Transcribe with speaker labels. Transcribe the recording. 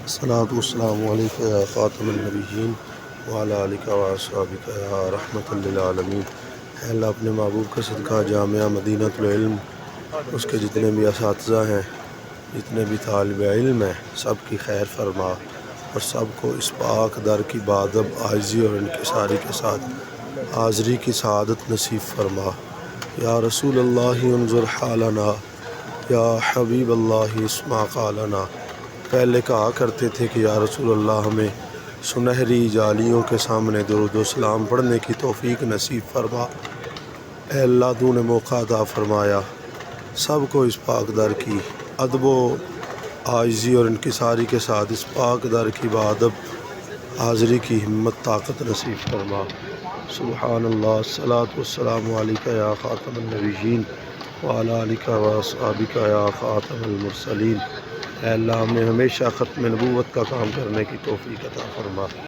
Speaker 1: الصلاۃ والسلام علیکم یا خاتم النبیین وعلی آلک و اصحابک یا رحمۃ للعالمین۔ اے اللہ اپنے محبوب کا صدقہ جامعہ مدینۃ العلم، اس کے جتنے بھی اساتذہ ہیں، جتنے بھی طالب علم ہیں، سب کی خیر فرما اور سب کو اس پاک در کی بادب عاجزی اور انکساری کے ساتھ حاضری کی سعادت نصیب فرما۔ یا رسول اللہ انظر حالنا، یا حبیب اللہ اسمع قالنا۔ پہلے کہا کرتے تھے کہ یا رسول اللہ ہمیں سنہری جالیوں کے سامنے درود و سلام پڑھنے کی توفیق نصیب فرما۔ اے اللہ تو نے موقع عطا فرمایا، سب کو اس پاک در کی ادب و عاجزی اور انکساری کے ساتھ اس پاک در کی بادب حاضری کی ہمت طاقت نصیب فرما۔ سبحان اللہ، الصلاۃ والسلام علیک یا خاتم النبیین وعلی آلک و اصحابک یا خاتم المرسلین۔ اے اللہ ہمیں ہمیشہ ختم نبوت کا کام کرنے کی توفیق عطا فرما۔